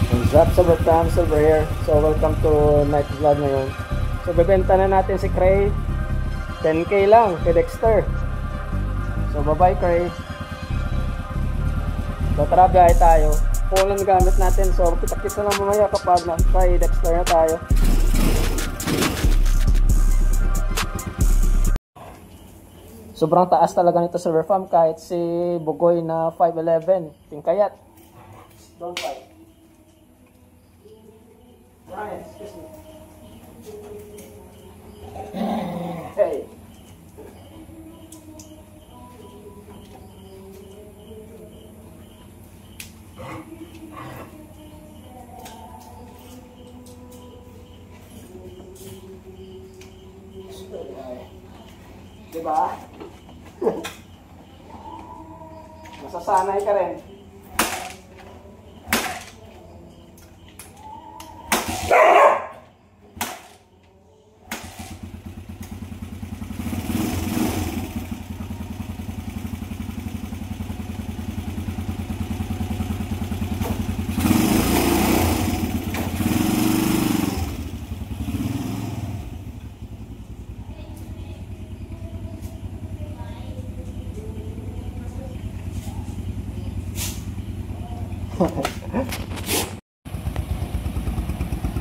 What's up, Silver Fam? Silver here. So welcome to night vlog ngayon. So bebenta na natin si Cray. 10k lang kay Dexter. So bye bye Cray. So tara biyahe tayo. Phone lang gamit natin. So kita-kita lang mamaya kapag kay Dexter na tayo. Sobrang taas talaga nito Silver Fam kahit si Bugoy na 5'11". Tingkayat. Don't fight. Ryan, excuse me. Hey. Diba? Masasanay ka rin.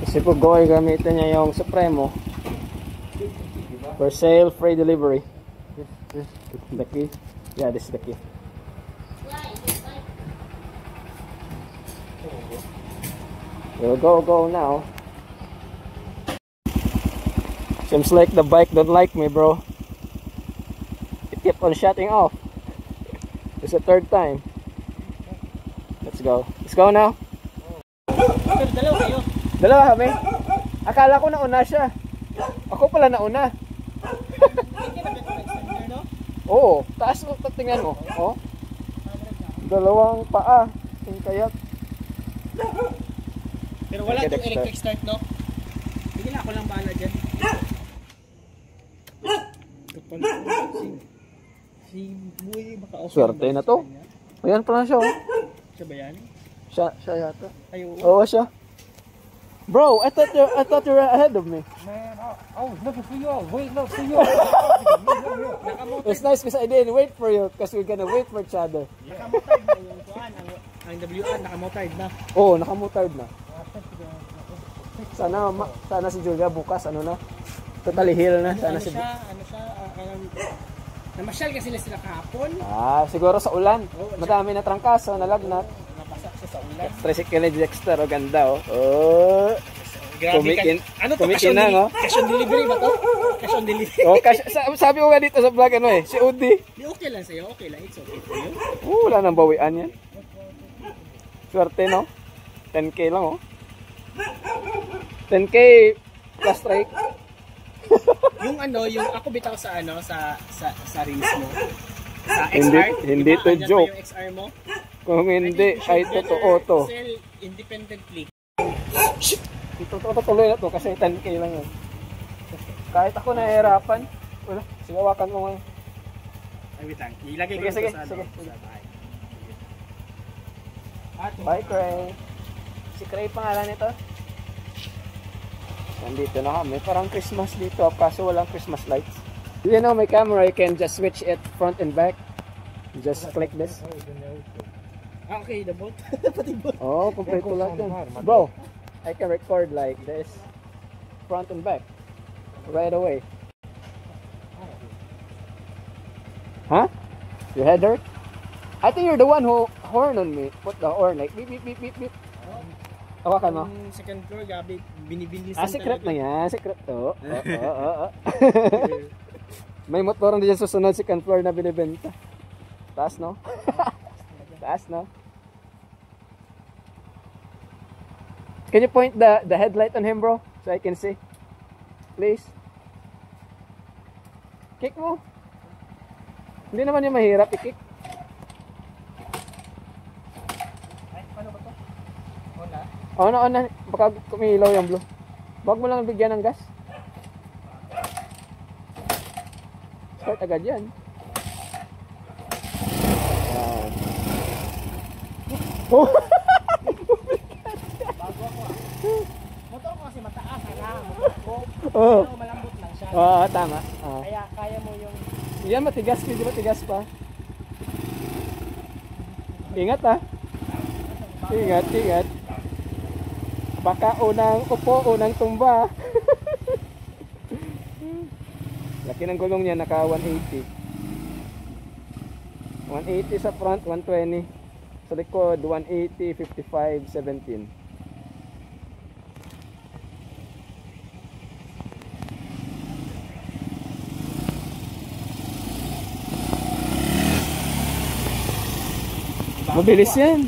Kasi Bugoy gamitin niya yung Supremo for sale, free delivery. The key? Yeah, this is the key. We'll go now. Seems like the bike don't like me, bro. It kept on shutting off. It's the third time. Let's go now. Dalawa kayo. Dalawa kami. Akala ko nauna siya. Ako pala nauna. Oo, taas mo, tingnan mo. Oh. Dalawang paa. Tingkayat. Pero wala itong electric start, no? Sige na, ako lang bahala dyan. Si Bugoy, baka okay. Swerte na to. Ayan pala siya, oh. Siya ba yan? Siya yata. Ay, oo siya. Bro, I thought you were ahead of me. Man, I was looking for you. I was waiting up for you. It's nice because I didn't wait for you because we're gonna wait for each other. Nakamotard na yung kuhan. Ang WR, nakamotard na. Oo, nakamotard na. Sana si Julia bukas, ano na? Totally heal na. Sana si namasyal kasi sila kahapon. Siguro sa ulan. Madami na trangkaso, nalagnat. Sa ulan. Tricycle ni Dexter, o ganda, oh. Oh. Grabe. Ano to? Cash on delivery ba to? Cash on delivery. Oh, sabi ko nga dito sa vlog, ano si Udi. Okay lang sa'yo, okay lang. It's okay for you. Wala nang bawian yan. Swerte, no? 10k lang, oh. 10k plus strike. yung ako bitaw sa sa race mo. Sa XR. Hindi to joke. Yung XR mo. Kung hindi, ay totoo to. Sell independently. Shit! Ito tuloy na to kasi 10k lang yun. Kahit ako nahihirapan. Wala, sigawakan mo ngayon. Ay, wait lang. Ilagay ko sige, sa bahay. Bye, Cray. Si Cray pangalan nito. Nandito na kami. Parang Christmas dito. Kaso walang Christmas lights. You know, my camera, you can just switch it front and back. Just click this. Okay, the boat. Pati boat. Oh, kompleto lahat yan. Bro, I can record like this. Front and back. Right away. Huh? Your head hurt? I think you're the one who horn on me. Put the horn like beep beep beep beep beep. Hawakan mo. Second floor, gabi, binibilis. Secret na yan. Secret to. May motor na dyan susunod second floor na binibenta. Taas, no? Taas, no? Can you point the headlight on him, bro? So I can see. Please. Kick mo. Hindi naman yung mahirap i-kick. Ay, paano ba to? Wala. On na. Baka kumilaw yung blue. Wag mo lang bigyan ng gas. Start agad yan. Oh. Oo. Pero malambot lang siya. Oo, tama. Oo. Kaya kaya mo yung... Yan, matigas. Medyo matigas pa. Ingat ah. Ingat, ingat. Baka unang upo, unang tumba. Laki ng gulong niya, naka 180. 180 sa front, 120. Sa likod, 180, 55, 17. Mabilis yan.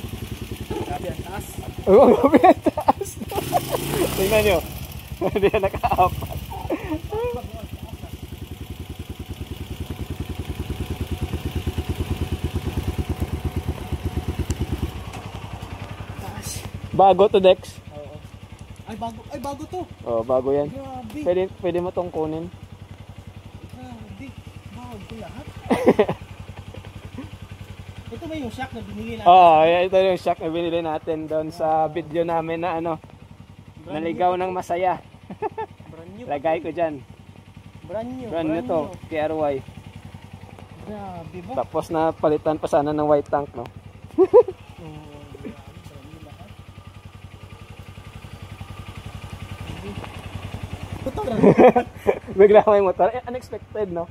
Grabe ang taas. Oo, grabe ang taas. Tingnan nyo. Hindi na nakaapat. Bago to, Dex. Oo. Ay bago to. Oh, bago yan. Grabe. Pwede mo tong kunin. Grabe. Bago lahat. Ito ba yung shock na binili natin? Oo, ito yung shock na binili natin doon sa video namin na ano, naligaw ng masaya. Brand new. Lagay ko dyan. Brand new. Brand new to, KRY. Grabe ba? Tapos na palitan pa sana ng white tank, no? Bigla may motor, unexpected, no?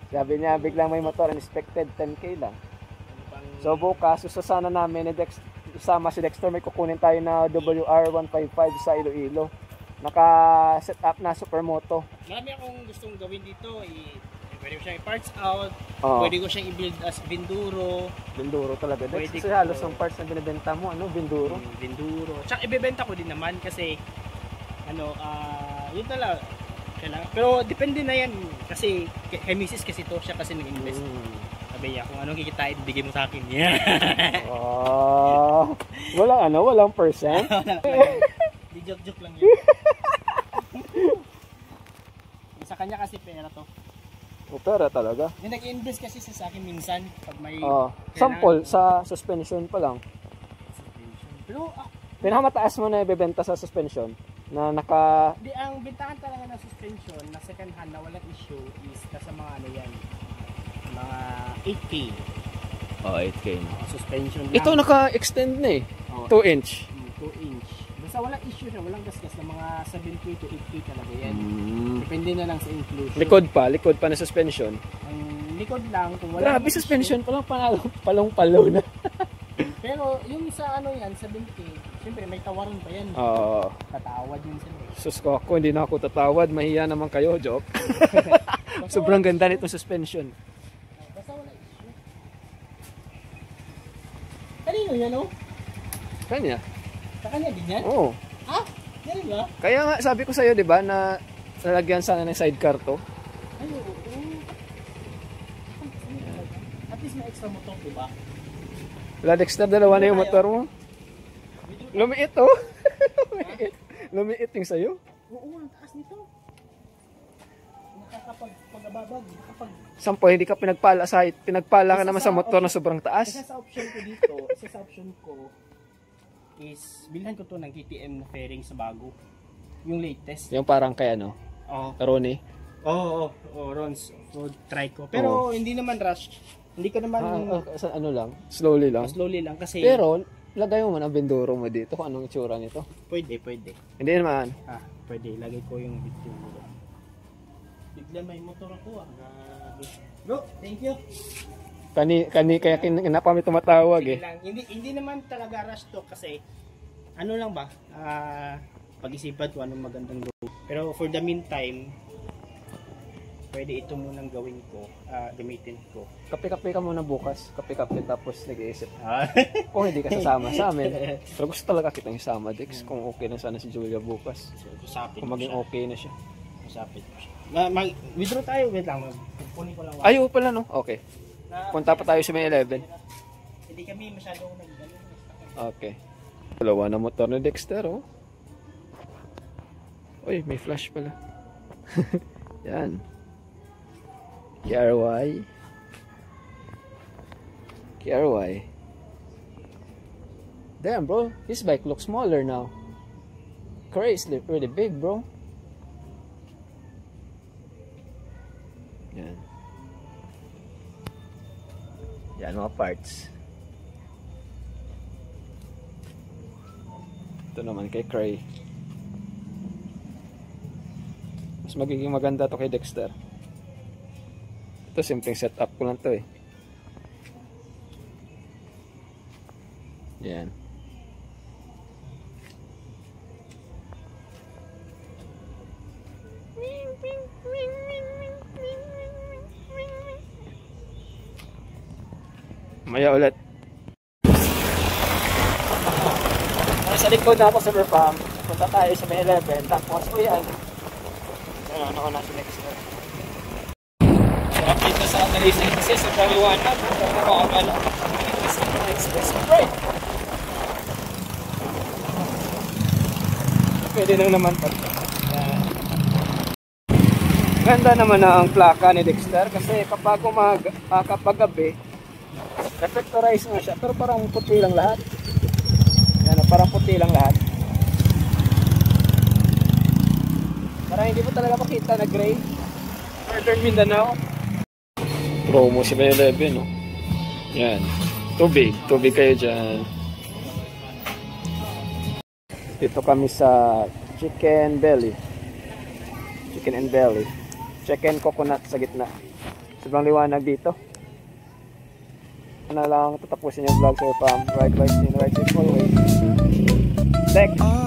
Sabi niya, biglang may motor, unexpected, 10k lang. So bukas, susasana namin ni Dex, isama si Dexter, may kukunin tayo na WR155 sa Iloilo. Naka-set up na supermoto. Marami akong gustong gawin dito. Pwede ko siyang i-parts out. Oo. Pwede ko siyang i-build as Vinduro. Binduro talaga, Dex. Pwede Kasi ko- halos ang parts na binibenta mo, ano, Binduro. Vinduro. Tsaka ibebenta ko din naman kasi yun talaga. Kailangan. Pero depende na yan kasi kay Mrs. kasi to siya kasi nag-invest. Sabi niya kung anong kikitain bigay mo sa akin. Yeah. Walang percent. Di joke lang yun. Sa kanya kasi pera to. O, pera talaga. Yung nag-invest kasi sa akin minsan pag may Sample sa suspension pa lang. Pero Pinakamataas mo na ibebenta sa suspension na di ang bintahan talaga ng suspension na second hand na walang issue is nasa mga ano yan. Mga 8K. 8K na. Suspension lang. Ito naka-extend na eh. Oh, 2 inch. 2 inch. Basta walang issue na, walang gasgas na mga 7K to 8K talaga yan. Depende na lang sa inclusion. Likod pa na suspension. Ang likod lang kung wala. Grabe, suspension pa lang, palong-palo na. Pero yung sa ano yan, 7K, siyempre may tawaran pa yan. Oo. Tatawad yun sila. Sus ko ako, hindi na ako tatawad. Mahiya naman kayo, joke. Sobrang ganda nitong suspension. Basta wala issue. Kanino yan oh? Kanya? Sa kanya din yan? Oo. Ha? Yan ba? Kaya nga, sabi ko sa'yo, di ba, na lalagyan sana ng sidecar to. Ay, oo. At least may extra motor, di ba? Wala, Dexter, dalawa na yung motor mo. Lumiit, oh. Lumiit yung sa'yo. Oo, ang taas nito. Nakakapag-ababag. Sampo, hindi ka pinagpala ka naman sa motor na sobrang taas. Isa sa option ko dito, isa sa option ko is bilhan ko to ng KTM na fairing sa bago. Yung latest. Yung parang kay ano, Oo. Ronnie. Oo, Rons. So, try ko. Pero hindi naman rush. Hindi ko naman Sa ano lang, slowly lang. slowly lang kasi Pero, lagay mo man ang benduro mo dito kung anong itsura nito. pwede. Hindi naman. Pwede. Lagay ko yung video mo. Bigla may motor ako Bro, thank you. Kaya kinapami tumatawag Sige eh. lang. Hindi naman talaga rush to kasi ano lang ba? Pag-isipan ko anong magandang gawin. Pero for the meantime, pwede ito munang gawin ko, gamitin ko. Kape-kape ka muna bukas. Kape-kape tapos nag-iisip. Kung hindi ka sasama sa amin. Pero gusto talaga kitang isama, Dex. Kung okay na sana si Julia bukas. So, usapin Kung ko maging siya. okay na siya. Usapin ko siya. Withdraw tayo. Wait lang. Punin ko lang. Ayaw pala no? Okay. Punta pa tayo sa may 11. Hindi kami masyadong Okay. Dalawa na motor ni Dexter, oh. Uy, may flash pala. Yan. KRY. Damn, bro. This bike looks smaller now. Crazy, really big, bro. Yan, mga parts. Ito naman kay Cray. Mas magiging maganda to kay Dexter. Ito simpleng setup ko lang to eh. Yan. Maya ulit. Sa likod na ako sa Verpam. Punta tayo sa may 11. Tapos o yan. Ano na si Dexter. Sarap dito sa Malaysia kasi sa Kaliwanag. Nakakakala. Express right. Pwede nang naman pa. Ganda naman na ang plaka ni Dexter kasi kapag kapag gabi reflectorize na siya pero parang puti lang lahat. Yan, parang puti lang lahat. Parang hindi mo talaga makita na gray. Northern Mindanao. Promo si May 11, no? Yan. Tubig kayo dyan. Dito kami sa Chicken Belly. Chicken and Belly. Chicken coconut sa gitna. Sobrang liwanag dito. Ano lang tatapusin yung vlog sa Pam. Right, right, always. Deck.